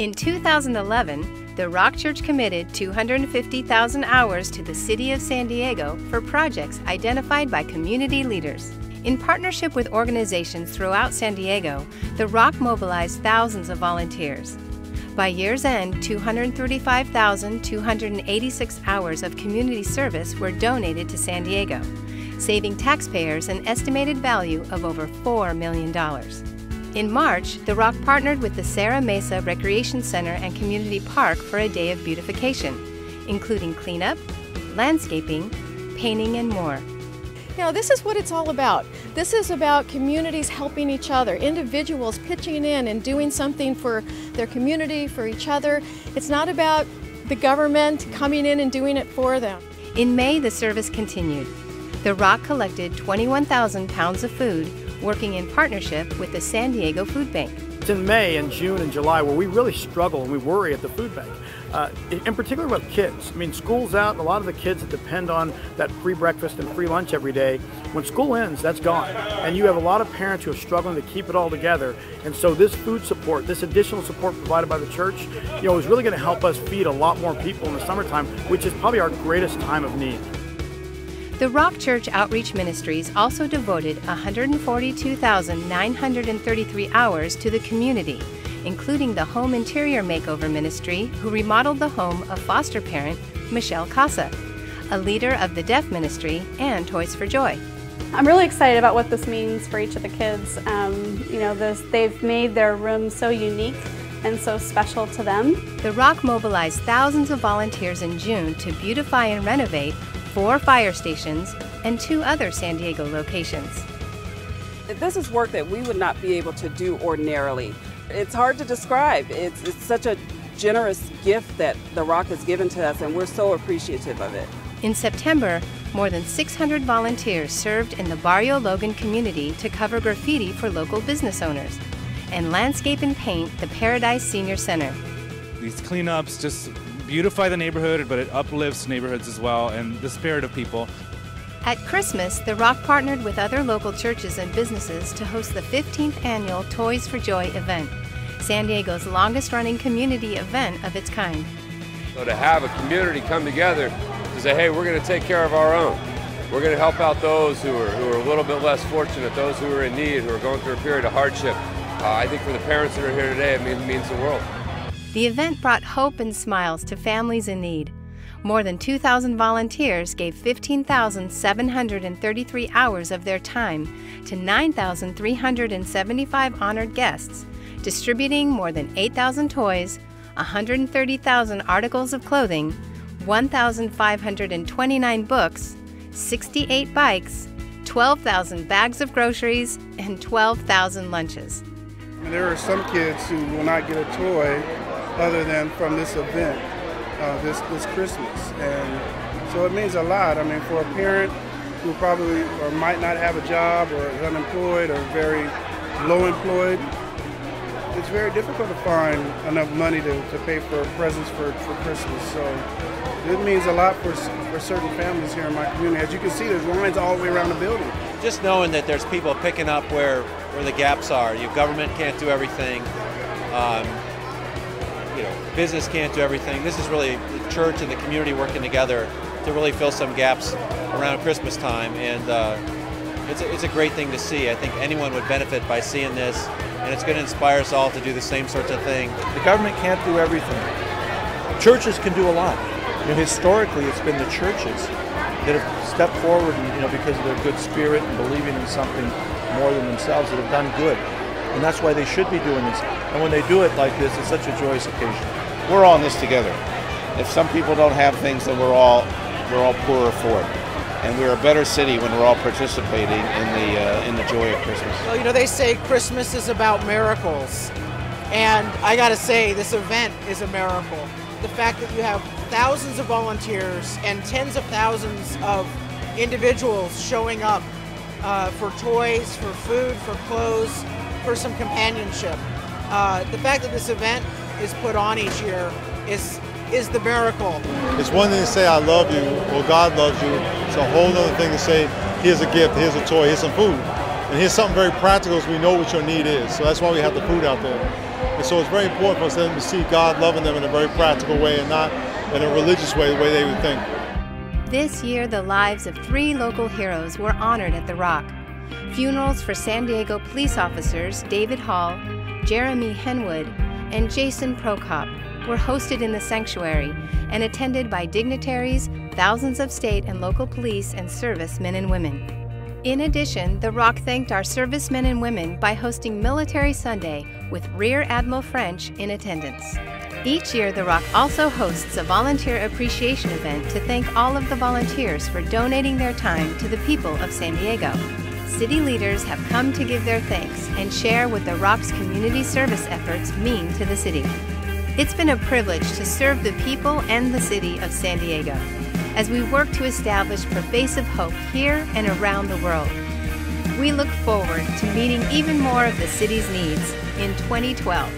In 2011, the Rock Church committed 250,000 hours to the City of San Diego for projects identified by community leaders. In partnership with organizations throughout San Diego, the Rock mobilized thousands of volunteers. By year's end, 235,286 hours of community service were donated to San Diego, saving taxpayers an estimated value of over $4 million. In March, the Rock partnered with the Serra Mesa Recreation Center and Community Park for a day of beautification, including cleanup, landscaping, painting, and more. You know, this is what it's all about. This is about communities helping each other, individuals pitching in and doing something for their community, for each other. It's not about the government coming in and doing it for them. In May, the service continued. The Rock collected 21,000 pounds of food, working in partnership with the San Diego Food Bank. It's in May and June and July where we really struggle and we worry at the food bank. In particular with kids. I mean, school's out, and a lot of the kids that depend on that free breakfast and free lunch every day, when school ends, that's gone. And you have a lot of parents who are struggling to keep it all together. And so this food support, this additional support provided by the church, is really going to help us feed a lot more people in the summertime, which is probably our greatest time of need. The Rock Church Outreach Ministries also devoted 142,933 hours to the community, including the Home Interior Makeover Ministry, who remodeled the home of foster parent Michelle Casa, a leader of the Deaf Ministry, and Toys for Joy. I'm really excited about what this means for each of the kids. They've made their room so unique and so special to them. The Rock mobilized thousands of volunteers in June to beautify and renovate 4 fire stations and 2 other San Diego locations. This is work that we would not be able to do ordinarily. It's hard to describe. It's such a generous gift that the Rock has given to us, and we're so appreciative of it. In September, more than 600 volunteers served in the Barrio Logan community to cover graffiti for local business owners and landscape and paint the Paradise Senior Center. These cleanups just beautify the neighborhood, but it uplifts neighborhoods as well and the spirit of people. At Christmas, the Rock partnered with other local churches and businesses to host the 15th annual Toys for Joy event, San Diego's longest-running community event of its kind. So to have a community come together to say, hey, we're going to take care of our own. We're going to help out those who are a little bit less fortunate, those who are in need, who are going through a period of hardship. I think for the parents that are here today, it means the world. The event brought hope and smiles to families in need. More than 2,000 volunteers gave 15,733 hours of their time to 9,375 honored guests, distributing more than 8,000 toys, 130,000 articles of clothing, 1,529 books, 68 bikes, 12,000 bags of groceries, and 12,000 lunches. There are some kids who will not get a toy other than from this event this Christmas, and so it means a lot. I mean, for a parent who probably or might not have a job or is unemployed or very low employed, it's very difficult to find enough money to pay for presents for Christmas. So it means a lot for certain families here in my community. As you can see, there's lines all the way around the building. Just knowing that there's people picking up where the gaps are. Your government can't do everything. Business can't do everything. This is really the church and the community working together to really fill some gaps around Christmas time, and it's a great thing to see. I think anyone would benefit by seeing this, and it's going to inspire us all to do the same sorts of thing. The government can't do everything. Churches can do a lot. Historically, it's been the churches that have stepped forward, and, because of their good spirit and believing in something more than themselves, that have done good. And that's why they should be doing this. And when they do it like this, it's such a joyous occasion. We're all in this together. If some people don't have things, then we're all poorer for it. And we're a better city when we're all participating in the joy of Christmas. Well, they say Christmas is about miracles. And I gotta say, this event is a miracle. The fact that you have thousands of volunteers and tens of thousands of individuals showing up for toys, for food, for clothes, for some companionship. The fact that this event is put on each year is the miracle. It's one thing to say I love you or God loves you. It's a whole other thing to say here's a gift, here's a toy, here's some food. And here's something very practical so we know what your need is. So that's why we have the food out there. And so it's very important for them to see God loving them in a very practical way and not in a religious way, the way they would think. This year, the lives of 3 local heroes were honored at the Rock. Funerals for San Diego police officers David Hall, Jeremy Henwood, and Jason Prokop were hosted in the sanctuary and attended by dignitaries, thousands of state and local police and servicemen and women. In addition, the Rock thanked our servicemen and women by hosting Military Sunday with Rear Admiral French in attendance. Each year, the Rock also hosts a volunteer appreciation event to thank all of the volunteers for donating their time to the people of San Diego. City leaders have come to give their thanks and share what the Rock's community service efforts mean to the city. It's been a privilege to serve the people and the city of San Diego as we work to establish pervasive hope here and around the world. We look forward to meeting even more of the city's needs in 2012.